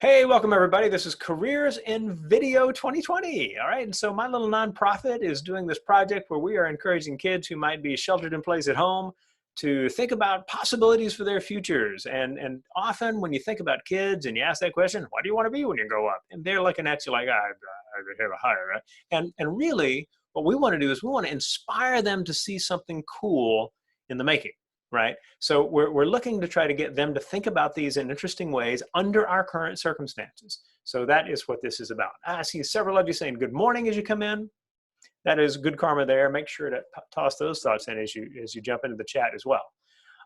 Hey, welcome everybody. This is Careers in Video 2020. All right, and so my little nonprofit is doing this project where we are encouraging kids who might be sheltered in place at home to think about possibilities for their futures. And often when you think about kids and you ask that question, what do you want to be when you grow up? And they're looking at you like, I have a higher, right? And really, what we want to do is we want to inspire them to see something cool in the making. Right? So we're looking to try to get them to think about these in interesting ways under our current circumstances. So that is what this is about. I see several of you saying good morning as you come in. That is good karma there. Make sure to toss those thoughts in as you jump into the chat as well.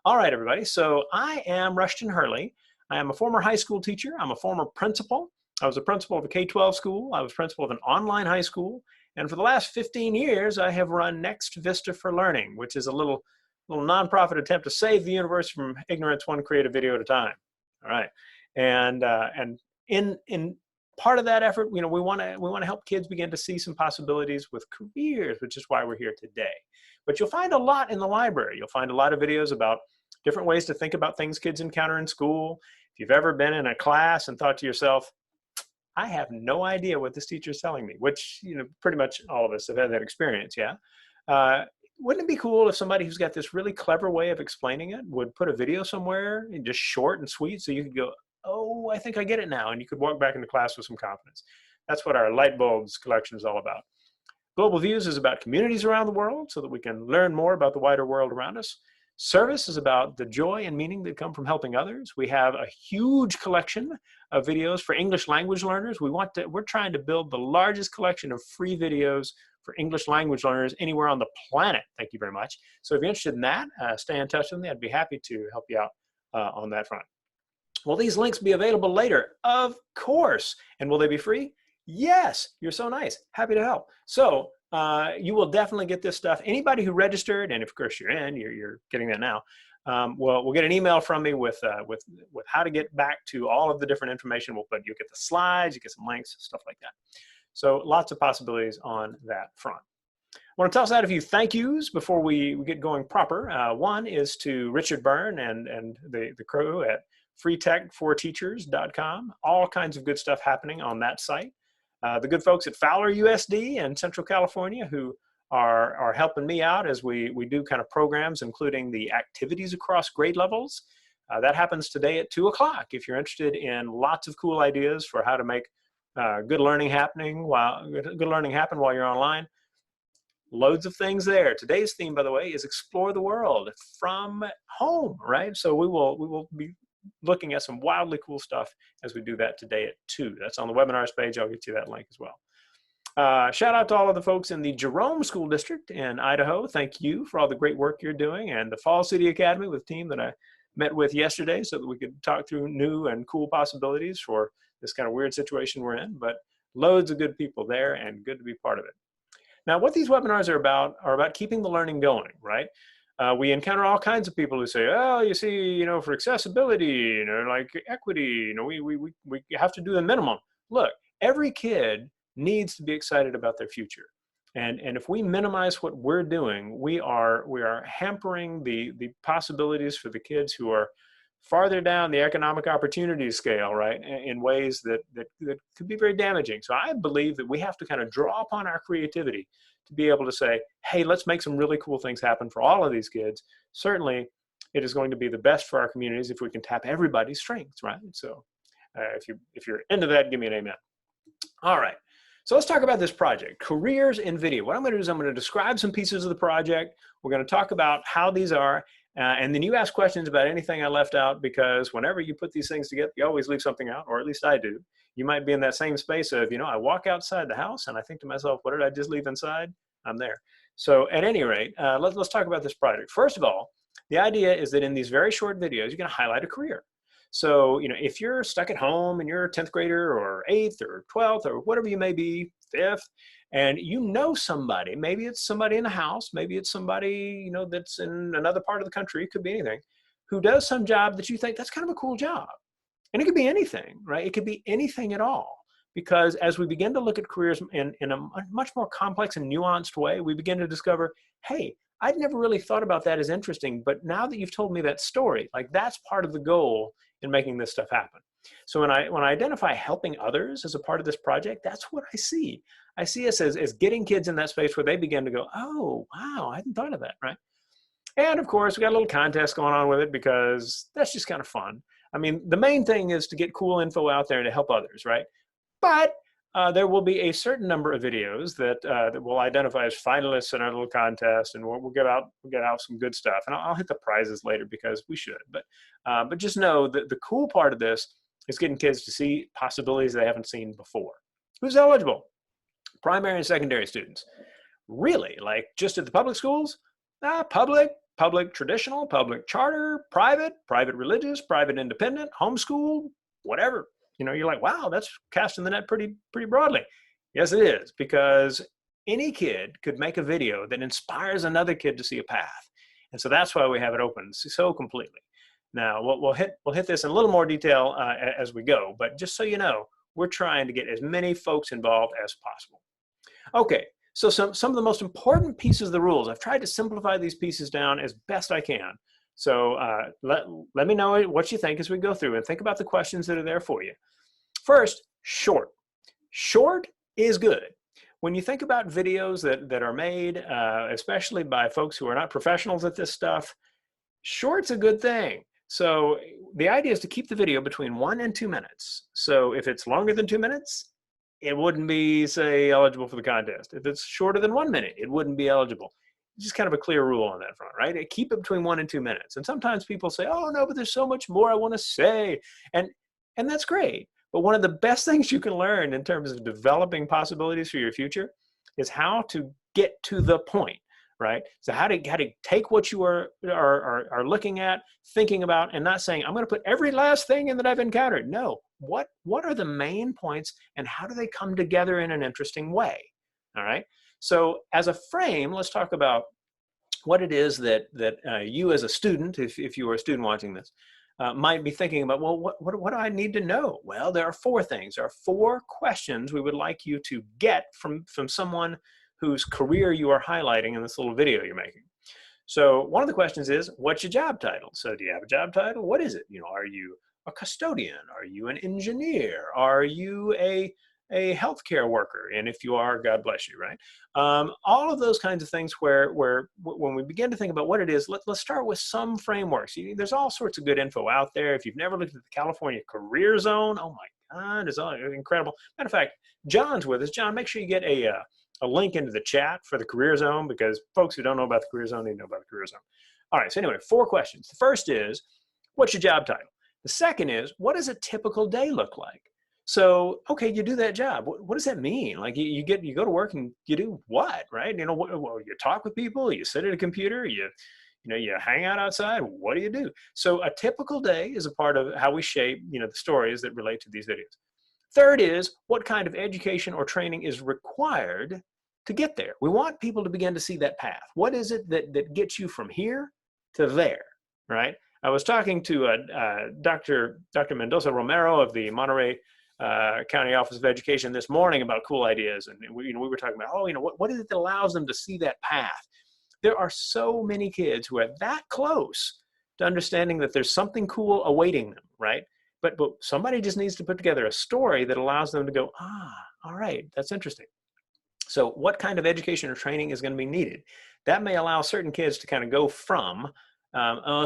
All right, everybody. So I am Rushton Hurley. I am a former high school teacher. I'm a former principal. I was a principal of a K-12 school. I was principal of an online high school. And for the last 15 years, I have run Next Vista for Learning, which is a little nonprofit attempt to save the universe from ignorance, one creative video at a time. All right, and in part of that effort, we want to help kids begin to see some possibilities with careers, which is why we're here today. But you'll find a lot in the library. You'll find a lot of videos about different ways to think about things kids encounter in school. If you've ever been in a class and thought to yourself, I have no idea what this teacher is telling me, which pretty much all of us have had that experience, yeah. Wouldn't it be cool if somebody who's got this really clever way of explaining it would put a video somewhere and just short and sweet so you could go, oh, I think I get it now. And you could walk back into class with some confidence. That's what our light bulbs collection is all about. Global Views is about communities around the world so that we can learn more about the wider world around us. Service is about the joy and meaning that come from helping others. We have a huge collection of videos for English language learners. We're trying to build the largest collection of free videos for English language learners anywhere on the planet. Thank you very much. So if you're interested in that, stay in touch with me. I'd be happy to help you out on that front. Will these links be available later? Of course. And will they be free? Yes. You're so nice. Happy to help. So you will definitely get this stuff. Anybody who registered, and of course you're getting that now, we'll get an email from me with how to get back to all of the different information we'll put. You'll get the slides, you get some links, stuff like that. So lots of possibilities on that front. I want to toss out a few thank yous before we get going proper. One is to Richard Byrne and the crew at freetech4teachers.com. All kinds of good stuff happening on that site. The good folks at Fowler USD in Central California who are helping me out as we do kind of programs, including the activities across grade levels. That happens today at 2 o'clock. If you're interested in lots of cool ideas for how to make good learning happen while you're online. Loads of things there. Today's theme, by the way, is explore the world from home, right? So we will be looking at some wildly cool stuff as we do that today at 2. That's on the webinars page. I'll get you that link as well. Shout out to all of the folks in the Jerome School District in Idaho. Thank you for all the great work you're doing, and the Fall City Academy with the team that I met with yesterday so that we could talk through new and cool possibilities for this kind of weird situation we're in, but loads of good people there and good to be part of it. Now, what these webinars are about keeping the learning going, right? We encounter all kinds of people who say, oh, you see, for accessibility, like equity, we have to do the minimum. Look, every kid needs to be excited about their future. And if we minimize what we're doing, we are hampering the possibilities for the kids who are farther down the economic opportunity scale, right, in ways that could be very damaging. So I believe that we have to kind of draw upon our creativity to be able to say, hey, let's make some really cool things happen for all of these kids. Certainly, it is going to be the best for our communities if we can tap everybody's strengths, right? So if you're into that, give me an amen. All right. So let's talk about this project, Careers in Video. What I'm going to do is I'm going to describe some pieces of the project. We're going to talk about how these are. And then you ask questions about anything I left out, because whenever you put these things together, you always leave something out, or at least I do. You might be in that same space of, I walk outside the house and I think to myself, what did I just leave inside? I'm there. So at any rate, let's talk about this project. First of all, the idea is that in these very short videos, you're going to highlight a career. So, if you're stuck at home and you're a 10th grader or 8th or 12th or whatever you may be, 5th, and somebody, maybe it's somebody in the house, maybe it's somebody, that's in another part of the country, it could be anything, who does some job that you think that's kind of a cool job. And it could be anything, right? It could be anything at all. Because as we begin to look at careers in a much more complex and nuanced way, we begin to discover, hey, I'd never really thought about that as interesting, but now that you've told me that story, like that's part of the goal in making this stuff happen. So when I identify helping others as a part of this project, that's what I see. I see us as getting kids in that space where they begin to go, oh, wow, I hadn't thought of that, right? And of course, we got a little contest going on with it because that's just kind of fun. I mean, the main thing is to get cool info out there and to help others, right? But there will be a certain number of videos that we'll identify as finalists in our little contest, and we'll get out some good stuff. And I'll hit the prizes later because we should. But just know that the cool part of this is getting kids to see possibilities they haven't seen before. Who's eligible? Primary and secondary students. Really, like just at the public schools? Public traditional, public charter, private religious, private independent, homeschool, whatever. You know, you're like, wow, that's casting the net pretty broadly. Yes, it is, because any kid could make a video that inspires another kid to see a path. And so that's why we have it open so completely. Now, we'll hit this in a little more detail as we go, but just so you know, we're trying to get as many folks involved as possible. Okay, so some of the most important pieces of the rules, I've tried to simplify these pieces down as best I can. So let me know what you think as we go through and think about the questions that are there for you. First, short. Short is good. When you think about videos that are made, especially by folks who are not professionals at this stuff, short's a good thing. So the idea is to keep the video between 1 and 2 minutes. So if it's longer than 2 minutes, it wouldn't be, say, eligible for the contest. If it's shorter than 1 minute, it wouldn't be eligible. Just kind of a clear rule on that front, right? Keep it between 1 and 2 minutes. And sometimes people say, oh no, but there's so much more I want to say. And that's great. But one of the best things you can learn in terms of developing possibilities for your future is how to get to the point, right? So how to take what you are looking at, thinking about, and not saying, I'm going to put every last thing in that I've encountered. No, what are the main points and how do they come together in an interesting way? All right. So as a frame, let's talk about what it is that you as a student, if you are a student watching this, might be thinking about, well, what do I need to know? Well, there are 4 things. There are 4 questions we would like you to get from someone whose career you are highlighting in this little video you're making. So one of the questions is, what's your job title? So do you have a job title? What is it? You know, are you a custodian? Are you an engineer? Are you a healthcare worker? And if you are, God bless you, right? All of those kinds of things where when we begin to think about what it is, let's start with some frameworks. There's all sorts of good info out there. If you've never looked at the California Career Zone, oh my God, it's incredible. Matter of fact, John's with us. John, make sure you get a link into the chat for the Career Zone, because folks who don't know about the Career Zone need to know about the Career Zone. All right, so anyway, 4 questions. The first is, what's your job title? The second is, what does a typical day look like? So, okay, you do that job. What does that mean? Like you go to work and you do what, right? You know, you talk with people, you sit at a computer, you hang out outside. What do you do? So a typical day is a part of how we shape, the stories that relate to these videos. Third is, what kind of education or training is required to get there? We want people to begin to see that path. What is it that gets you from here to there, right? I was talking to Dr. Mendoza Romero of the Monterey County Office of Education this morning about cool ideas, and we were talking about, what is it that allows them to see that path? There are so many kids who are that close to understanding that there's something cool awaiting them, right? But somebody just needs to put together a story that allows them to go, all right, that's interesting. So what kind of education or training is going to be needed? That may allow certain kids to kind of go from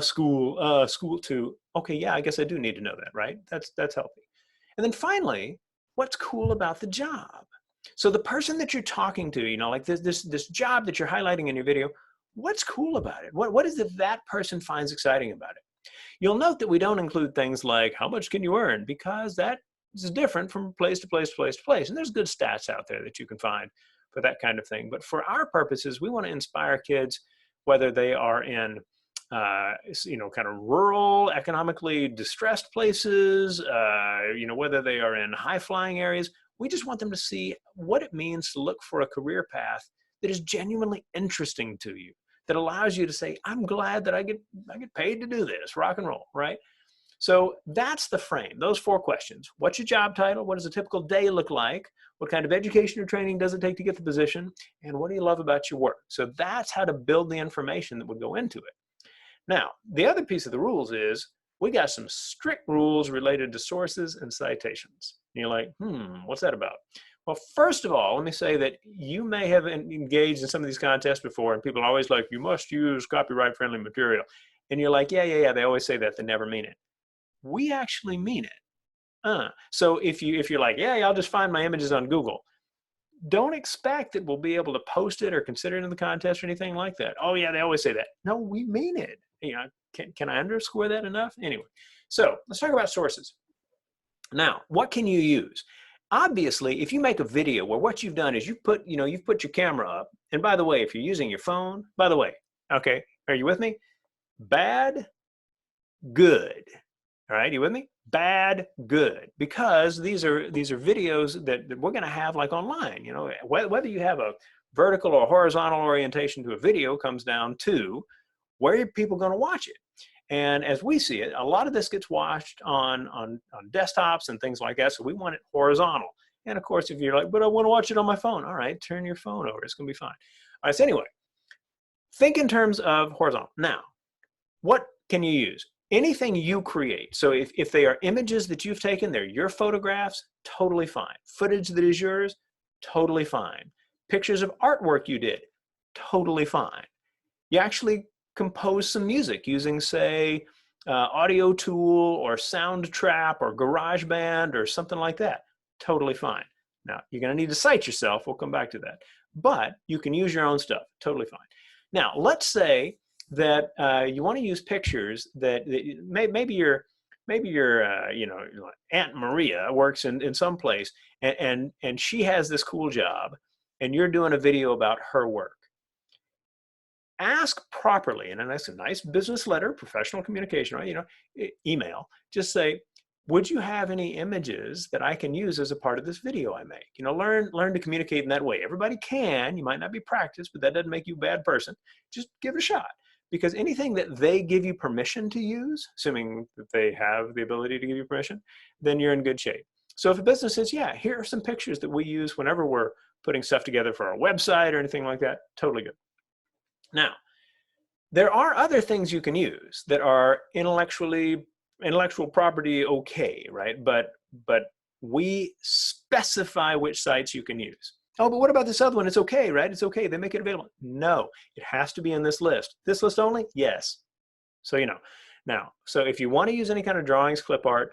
school to, okay, yeah, I guess I do need to know that, right? That's healthy. And then finally, what's cool about the job? So the person that you're talking to, like this job that you're highlighting in your video, what's cool about it? What is it that person finds exciting about it? You'll note that we don't include things like how much can you earn, because that is different from place to place to place to place. And there's good stats out there that you can find for that kind of thing. But for our purposes, we want to inspire kids, whether they are in kind of rural, economically distressed places, whether they are in high-flying areas. We just want them to see what it means to look for a career path that is genuinely interesting to you, that allows you to say, I'm glad that I get paid to do this, rock and roll, right? So that's the frame, those 4 questions. What's your job title? What does a typical day look like? What kind of education or training does it take to get the position? And what do you love about your work? So that's how to build the information that would go into it. Now, the other piece of the rules is we got some strict rules related to sources and citations. And you're like, what's that about? Well, first of all, let me say that you may have engaged in some of these contests before, and people are always like, you must use copyright-friendly material. And you're like, yeah, they always say that, they never mean it. We actually mean it. So if you're like, yeah, I'll just find my images on Google, don't expect that we'll be able to post it or consider it in the contest or anything like that. Oh yeah, they always say that. No, we mean it. Can I underscore that enough? Anyway, so let's talk about sources. Now, what can you use? Obviously, if you make a video where what you've done is you've put your camera up, and by the way, if you're using your phone, by the way, okay, are you with me? Bad, good. All right, you with me? Bad, good, because these are videos that we're going to have like online. Whether you have a vertical or horizontal orientation to a video comes down to where are people going to watch it. And as we see it, a lot of this gets watched on desktops and things like that. So we want it horizontal. And of course, if you're like, but I want to watch it on my phone, all right, turn your phone over. It's going to be fine. All right. So anyway, think in terms of horizontal. Now, what can you use? Anything you create. So if they are images that you've taken, they're your photographs, totally fine. Footage that is yours, totally fine. Pictures of artwork you did, totally fine. You actually compose some music using, say, Audio Tool or Soundtrap or GarageBand or something like that, totally fine. Now, you're going to need to cite yourself. We'll come back to that. But you can use your own stuff, totally fine. Now, let's say that you want to use pictures that maybe your Aunt Maria works in some place and she has this cool job and you're doing a video about her work. Ask properly, and that's a nice business letter, professional communication, right? Email. Just say, would you have any images that I can use as a part of this video I make? Learn to communicate in that way. Everybody can. You might not be practiced, but that doesn't make you a bad person. Just give it a shot. Because anything that they give you permission to use, assuming that they have the ability to give you permission, then you're in good shape. So if a business says, yeah, here are some pictures that we use whenever we're putting stuff together for our website or anything like that, totally good. Now, there are other things you can use that are intellectual property okay, right? But we specify which sites you can use. Oh, but what about this other one? It's okay, right? It's okay. They make it available. No, it has to be in this list. This list only? Yes. So, Now, so if you want to use any kind of drawings, clip art,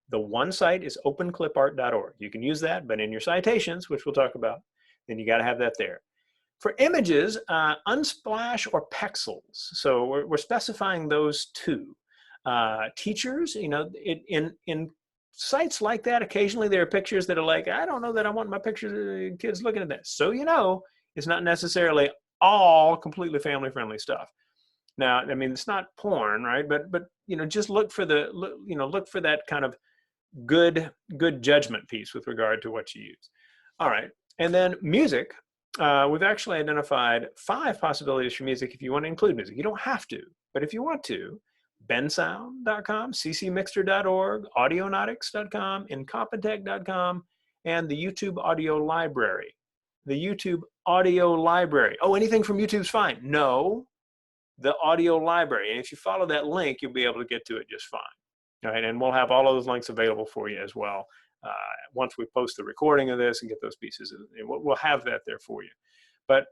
the one site is openclipart.org. You can use that, but in your citations, which we'll talk about, then you got to have that there. For images, Unsplash or Pexels. So we're specifying those two. Teachers, in sites like that, occasionally there are pictures that are like, I don't know that I want my pictures, kids looking at that. So it's not necessarily all completely family-friendly stuff. Now, I mean, it's not porn, right? But just look for that kind of good judgment piece with regard to what you use. All right, and then music. We've actually identified 5 possibilities for music if you want to include music. You don't have to, but if you want to, bensound.com, ccmixter.org, audionautics.com, incompetech.com, and the YouTube Audio Library. The YouTube Audio Library. Oh, anything from YouTube's fine. No, the Audio Library. And if you follow that link, you'll be able to get to it just fine. All right, and we'll have all of those links available for you as well. Once we post the recording of this and get those pieces, we'll have that there for you. But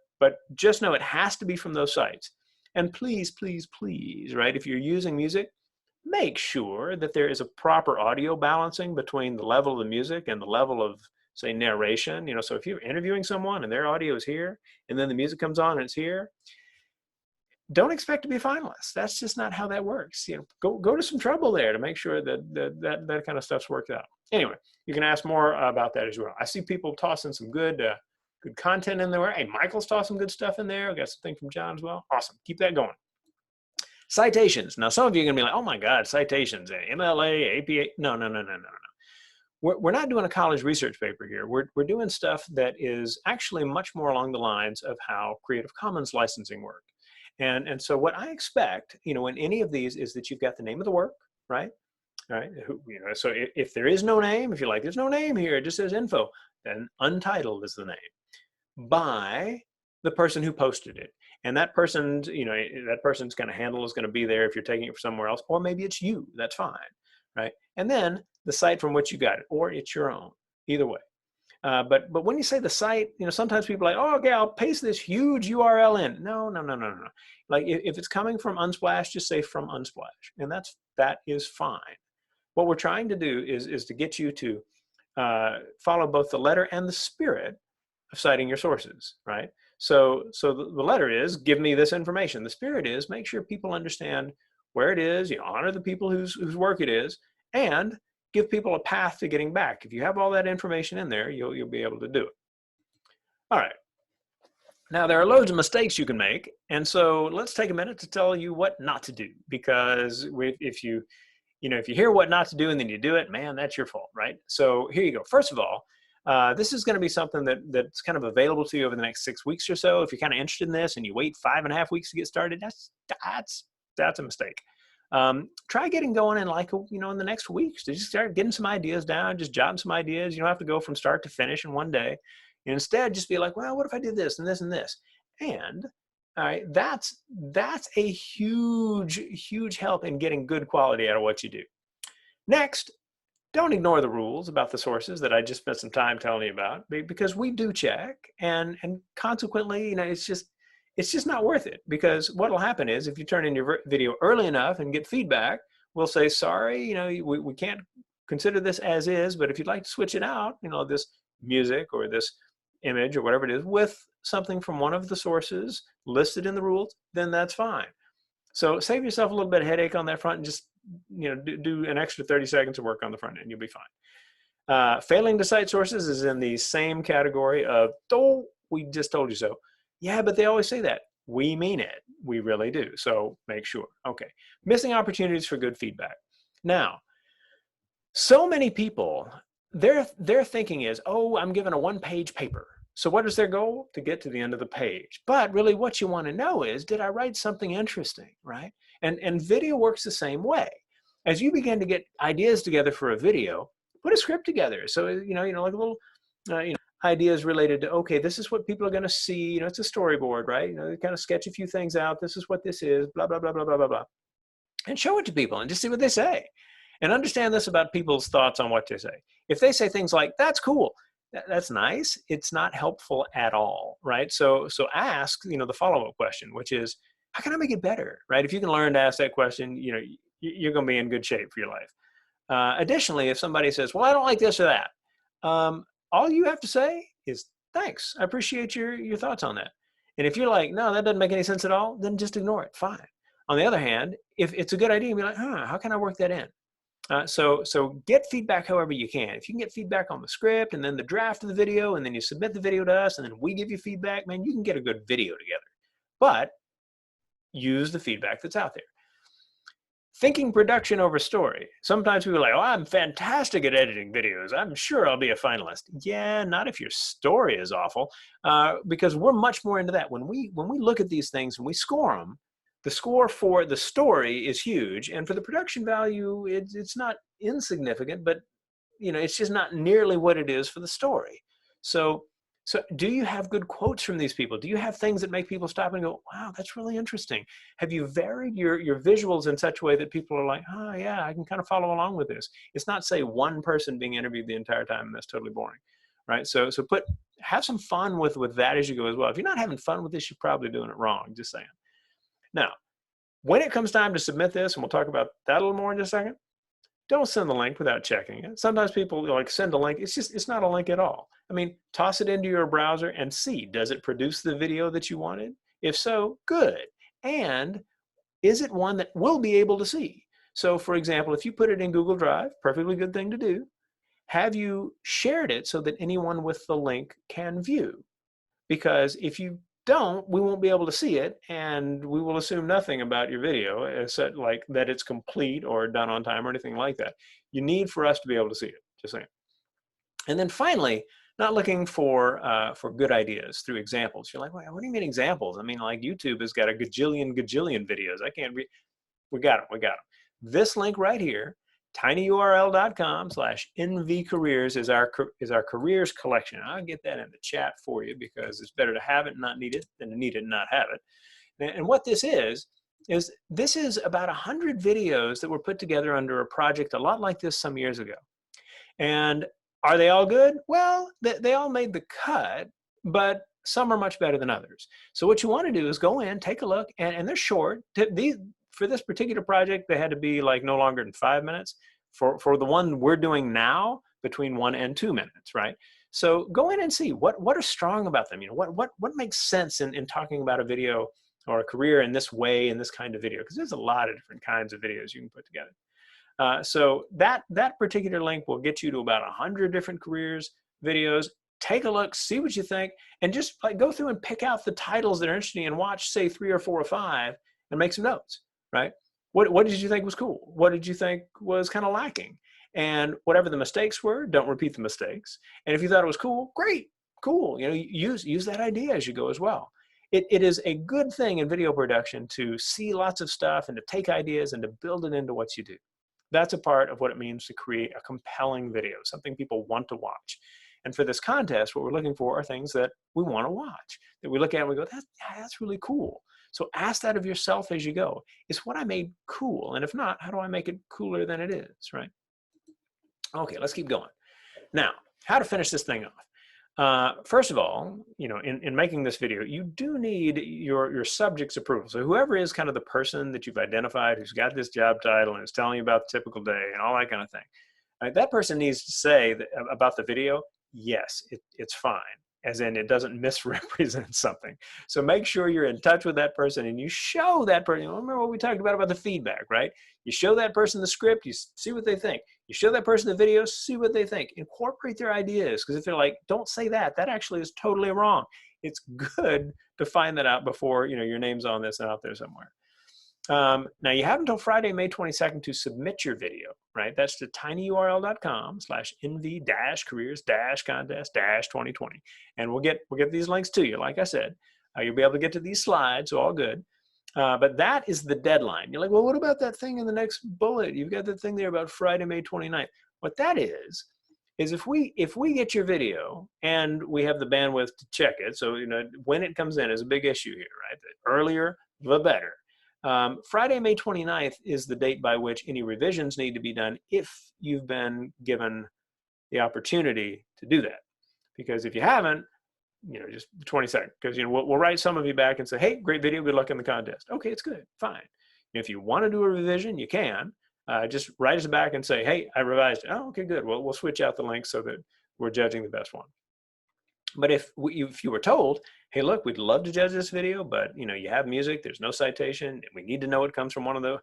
just know it has to be from those sites. And please, please, please, right, if you're using music, make sure that there is a proper audio balancing between the level of the music and the level of, say, narration. So if you're interviewing someone and their audio is here, and then the music comes on and it's here, don't expect to be a finalist. That's just not how that works. Go to some trouble there to make sure that kind of stuff's worked out. Anyway, you can ask more about that as well. I see people tossing some good content in there. Hey, Michael's tossing good stuff in there. I got something from John as well. Awesome. Keep that going. Citations. Now, some of you are going to be like, oh my God, citations, MLA, APA. No. We're not doing a college research paper here. We're doing stuff that is actually much more along the lines of how Creative Commons licensing works. And so what I expect, in any of these is that you've got the name of the work, right? All right. So if there is no name, if you're like, there's no name here, it just says info, then untitled is the name by the person who posted it. And that person's, that person's kind of handle is going to be there if you're taking it somewhere else, or maybe it's you. That's fine, right? And then the site from which you got it, or it's your own. Either way. But when you say the site, sometimes people are like, oh, okay, I'll paste this huge URL in. No, no, no, no, no. Like if it's coming from Unsplash, just say from Unsplash, and that is fine. What we're trying to do is to get you to follow both the letter and the spirit of citing your sources, right? So the letter is give me this information. The spirit is make sure people understand where it is. Honor the people whose work it is, and give people a path to getting back. If you have all that information in there, you'll be able to do it. All right. Now there are loads of mistakes you can make, and so let's take a minute to tell you what not to do. Because if you hear what not to do and then you do it, man, that's your fault, right? So here you go. First of all, this is going to be something that's kind of available to you over the next 6 weeks or so. If you're kind of interested in this and you wait 5.5 weeks to get started, that's a mistake. Try getting going in in the next weeks to just start getting some ideas down, just jotting some ideas. You don't have to go from start to finish in one day. And instead, just be like, well, what if I did this and this and this? And all right, that's a huge, huge help in getting good quality out of what you do. Next, don't ignore the rules about the sources that I just spent some time telling you about, because we do check, and consequently, it's just not worth it. Because what will happen is if you turn in your video early enough and get feedback, we'll say, sorry, we can't consider this as is, but if you'd like to switch it out, this music or this image or whatever it is with something from one of the sources listed in the rules, then that's fine. So save yourself a little bit of headache on that front and just do an extra 30 seconds of work on the front end. You'll be fine. Failing to cite sources is in the same category of, oh, we just told you so. Yeah, but they always say that. We mean it. We really do. So make sure. Okay. Missing opportunities for good feedback. Now, so many people, their thinking is, oh, I'm given a one-page paper. So what is their goal? To get to the end of the page. But really what you want to know is, did I write something interesting, right? And video works the same way. As you begin to get ideas together for a video, put a script together. So, like a little, ideas related to, okay, this is what people are going to see. It's a storyboard, right? Kind of sketch a few things out. This is what this is, blah, blah, blah, blah, blah, blah, blah. And show it to people and just see what they say. And understand this about people's thoughts on what they say. If they say things like, that's cool, that's nice, it's not helpful at all, right? So ask, the follow-up question, which is, how can I make it better, right? If you can learn to ask that question, you're going to be in good shape for your life. Additionally, if somebody says, well, I don't like this or that, all you have to say is, thanks, I appreciate your thoughts on that. And if you're like, no, that doesn't make any sense at all, then just ignore it, fine. On the other hand, if it's a good idea, be like, how can I work that in? So get feedback however you can. If you can get feedback on the script and then the draft of the video, and then you submit the video to us and then we give you feedback, man, you can get a good video together. But use the feedback that's out there. Thinking production over story. Sometimes people are like, oh, I'm fantastic at editing videos. I'm sure I'll be a finalist. Yeah, not if your story is awful, because we're much more into that. When we look at these things and we score them, the score for the story is huge, and for the production value, it's not insignificant, but it's just not nearly what it is for the story. So do you have good quotes from these people? Do you have things that make people stop and go, wow, that's really interesting? Have you varied your visuals in such a way that people are like, oh yeah, I can kind of follow along with this? It's not, say, one person being interviewed the entire time, and that's totally boring, right? So have some fun with that as you go as well. If you're not having fun with this, you're probably doing it wrong, just saying. Now, when it comes time to submit this, and we'll talk about that a little more in just a second, don't send the link without checking it. Sometimes people like send a link. It's not a link at all. I mean, toss it into your browser and see, does it produce the video that you wanted? If so, good. And is it one that we'll be able to see? So for example, if you put it in Google Drive, perfectly good thing to do, have you shared it so that anyone with the link can view? Because if you don't, we won't be able to see it, and we will assume nothing about your video, except like that it's complete or done on time or anything like that. You need for us to be able to see it, just saying. And then finally, not looking for good ideas through examples. You're like, what do you mean examples? I mean, like YouTube has got a gajillion videos. I can't read. We got them. This link right here tinyurl.com/nvcareers is our careers collection. I'll get that in the chat for you because it's better to have it and not need it than to need it and not have it. And what this is this is about 100 videos that were put together under a project a lot like this some years ago. And are they all good? Well, they all made the cut, but some are much better than others. So what you want to do is go in, take a look, and they're short. For this particular project, they had to be like no longer than 5 minutes. For the one we're doing now, between 1 and 2 minutes, right? So go in and see what are strong about them. You know, what makes sense in talking about a video or a career in this way, in this kind of video, because there's a lot of different kinds of videos you can put together. So that particular link will get you to about 100 different careers videos. Take a look, see what you think, and just like go through and pick out the titles that are interesting and watch, say, 3 or 4 or 5 and make some notes, right? What did you think was cool? What did you think was kind of lacking? And whatever the mistakes were, don't repeat the mistakes. And if you thought it was cool, great, cool. You know, use that idea as you go as well. It is a good thing in video production to see lots of stuff and to take ideas and to build it into what you do. That's a part of what it means to create a compelling video, something people want to watch. And for this contest, what we're looking for are things that we want to watch, that we look at and we go, that's really cool. So ask that of yourself as you go. Is what I made cool? And if not, how do I make it cooler than it is, right? Okay, let's keep going. Now, how to finish this thing off. First of all, you know, in making this video, you do need your subject's approval. So whoever is kind of the person that you've identified who's got this job title and is telling you about the typical day and all that kind of thing, right, that person needs to say that, about the video, yes, it's fine, as in it doesn't misrepresent something. So make sure you're in touch with that person and you show that person. Remember what we talked about the feedback, right? You show that person the script, you see what they think. You show that person the video, see what they think. Incorporate their ideas, because if they're like, don't say that, that actually is totally wrong. It's good to find that out before, you know, your name's on this and out there somewhere. Now you have until Friday, May 22nd to submit your video, right? That's to tinyurl.com/nv-careers-contest-2020. And we'll get these links to you. Like I said, you'll be able to get to these slides, so all good. But that is the deadline. You're like, well, what about that thing in the next bullet? You've got the thing there about Friday, May 29th. What that is if we get your video and we have the bandwidth to check it, so, you know, when it comes in is a big issue here, right? The earlier, the better. Friday, May 29th is the date by which any revisions need to be done if you've been given the opportunity to do that. Because if you haven't, you know, just the 22nd, because, you know, we'll write some of you back and say, hey, great video, good luck in the contest. Okay, it's good, fine. If you want to do a revision, you can. Just write us back and say, hey, I revised it. Oh, okay, good. Well, we'll switch out the link so that we're judging the best one. But if you were told, hey, look, we'd love to judge this video, but, you know, you have music, there's no citation, and we need to know it comes from one of the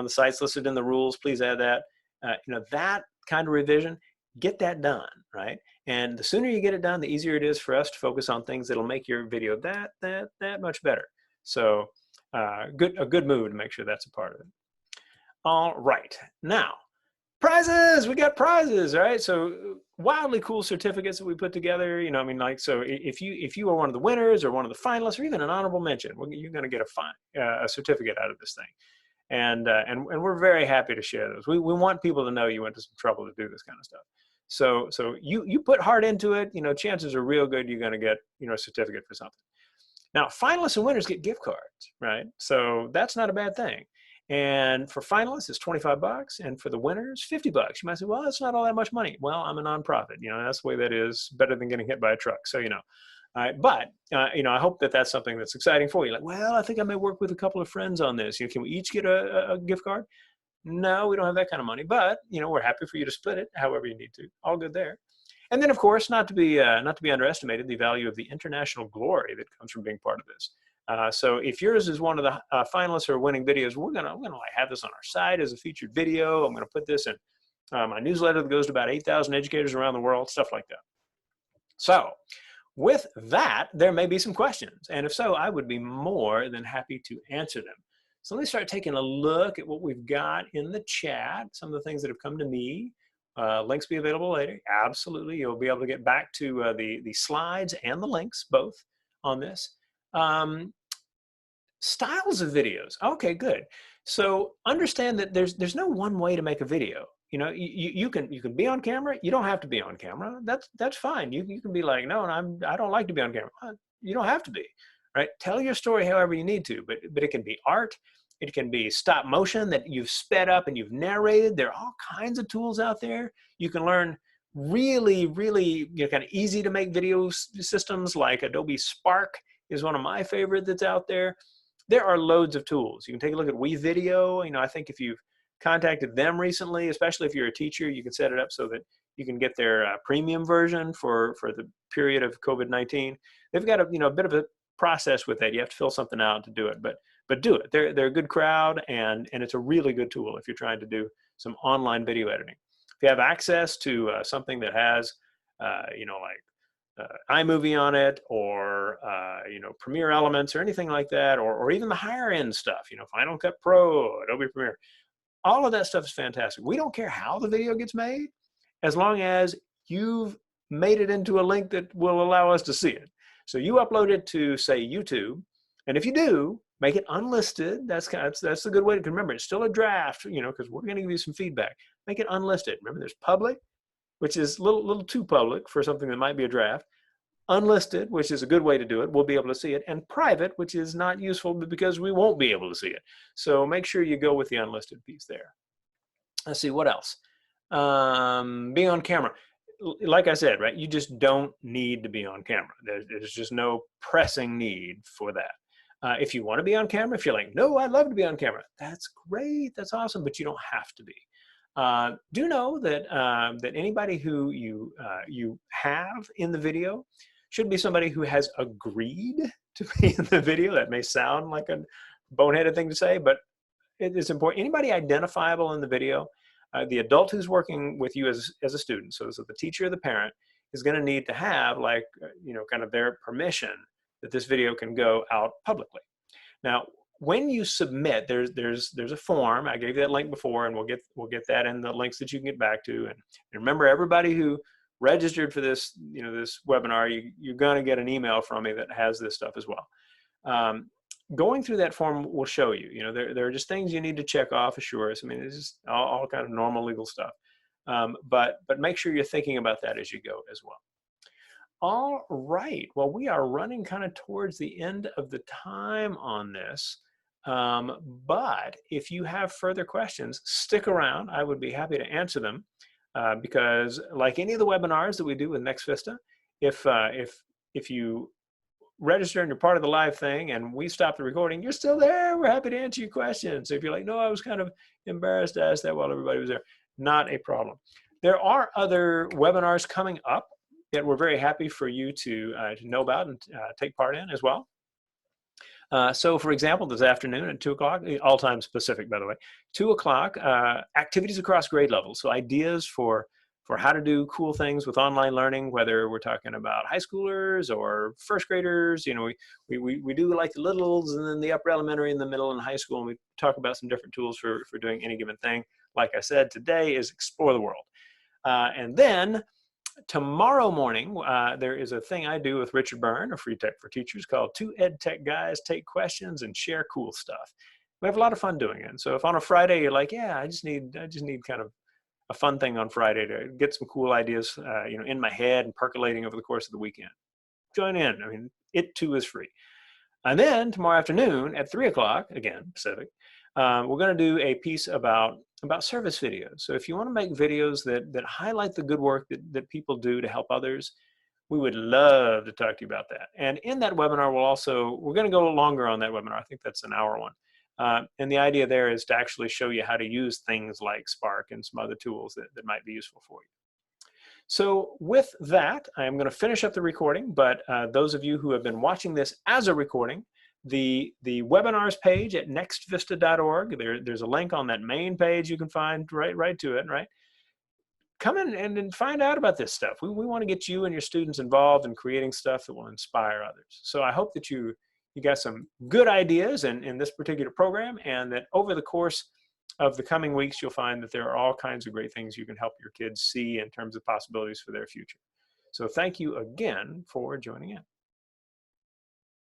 sites listed in the rules, please add that. You know, that kind of revision, get that done, right? And the sooner you get it done, the easier it is for us to focus on things that'll make your video that much better. So a good move to make sure that's a part of it. All right, now, prizes, we got prizes, right? So wildly cool certificates that we put together, you know, I mean, like, so if you are one of the winners or one of the finalists or even an honorable mention, you're going to get a certificate out of this thing. And we're very happy to share those. We want people to know you went to some trouble to do this kind of stuff. So you put heart into it, you know, chances are real good you're going to get, you know, a certificate for something. Now, finalists and winners get gift cards, right? So that's not a bad thing. And for finalists, it's $25, and for the winners, $50. You might say, well, that's not all that much money. Well, I'm a nonprofit, you know, that's the way that is. Better than getting hit by a truck. So, you know, you know, I hope that that's something that's exciting for you. Like, well, I think I may work with a couple of friends on this. You know, can we each get a gift card? No, we don't have that kind of money, but, you know, we're happy for you to split it however you need to. All good there. And then, of course, not to be underestimated, the value of the international glory that comes from being part of this. So if yours is one of the finalists or winning videos, we're gonna like have this on our site as a featured video. I'm gonna put this in my newsletter that goes to about 8,000 educators around the world, stuff like that. So with that, there may be some questions, and if so, I would be more than happy to answer them. So let me start taking a look at what we've got in the chat, some of the things that have come to me. Links be available later. Absolutely, you'll be able to get back to the slides and the links, both on this. Styles of videos. Okay, good. So understand that there's no one way to make a video. you can be on camera. You don't have to be on camera. That's fine. You can be like, no, I don't like to be on camera. You don't have to be, right? Tell your story however you need to, but it can be art. It can be stop motion that you've sped up and you've narrated. There are all kinds of tools out there. You can learn really kind of easy to make video systems like Adobe Spark is one of my favorite that's out there. There are loads of tools. You can take a look at WeVideo. I think if you've contacted them recently, especially if you're a teacher, you can set it up so that you can get their premium version for the period of COVID-19. They've got a bit of a process with that. You have to fill something out to do it, but do it. They're a good crowd, and it's a really good tool if you're trying to do some online video editing. If you have access to something that has, like iMovie on it, or Premiere Elements or anything like that, or even the higher end stuff, Final Cut Pro, Adobe Premiere, all of that stuff is fantastic. We don't care how the video gets made, as long as you've made it into a link that will allow us to see it. So you upload it to, say, YouTube, and if you do, make it unlisted. That's a good way to remember. It's still a draft, because we're going to give you some feedback. Make it unlisted. Remember, there's public, which is a little too public for something that might be a draft. Unlisted, which is a good way to do it. We'll be able to see it. And private, which is not useful because we won't be able to see it. So make sure you go with the unlisted piece there. Let's see, what else? Being on camera. Like I said, right, you just don't need to be on camera. There's just no pressing need for that. If you want to be on camera, if you're like, no, I'd love to be on camera, that's great, that's awesome, but you don't have to be. Do know that that anybody who you have in the video should be somebody who has agreed to be in the video. That may sound like a boneheaded thing to say, but it is important. Anybody identifiable in the video, the adult who's working with you as a student, so the teacher or the parent, is going to need to have, like, kind of their permission that this video can go out publicly. Now, when you submit, there's a form. I gave you that link before, and we'll get that in the links that you can get back to. And remember, everybody who registered for this this webinar, you're going to get an email from me that has this stuff as well. Going through that form will show you. There are just things you need to check off, assure us. I mean, this is all kind of normal legal stuff. But make sure you're thinking about that as you go as well. All right. Well, we are running kind of towards the end of the time on this. But if you have further questions, stick around. I would be happy to answer them, because like any of the webinars that we do with Next Vista, if you register and you're part of the live thing and we stop the recording, you're still there. We're happy to answer your questions. So if you're like, no, I was kind of embarrassed to ask that while everybody was there, not a problem. There are other webinars coming up that we're very happy for you to know about and take part in as well. So for example, this afternoon at 2 o'clock, all times Pacific, by the way, 2 o'clock, activities across grade levels. So ideas for how to do cool things with online learning, whether we're talking about high schoolers or first graders. We do like the littles, and then the upper elementary and the middle and high school, and we talk about some different tools for doing any given thing. Like I said, today is Explore the World. And then tomorrow morning, there is a thing I do with Richard Byrne, of Free Tech for Teachers, called Two Ed Tech Guys Take Questions and Share Cool Stuff. We have a lot of fun doing it. So if on a Friday you're like, yeah, I just need kind of a fun thing on Friday to get some cool ideas, in my head and percolating over the course of the weekend, join in. I mean, it too is free. And then tomorrow afternoon at 3 o'clock, again, Pacific, we're going to do a piece about service videos. So if you want to make videos that highlight the good work that people do to help others, we would love to talk to you about that. And in that webinar, we're going to go longer on that webinar. I think that's an hour one. And the idea there is to actually show you how to use things like Spark and some other tools that might be useful for you. So with that, I'm going to finish up the recording, but those of you who have been watching this as a recording, the webinars page at nextvista.org, there's a link on that main page you can find right to it, right? Come in and find out about this stuff. We want to get you and your students involved in creating stuff that will inspire others. So I hope that you got some good ideas in this particular program, and that over the course of the coming weeks, you'll find that there are all kinds of great things you can help your kids see in terms of possibilities for their future. So thank you again for joining in.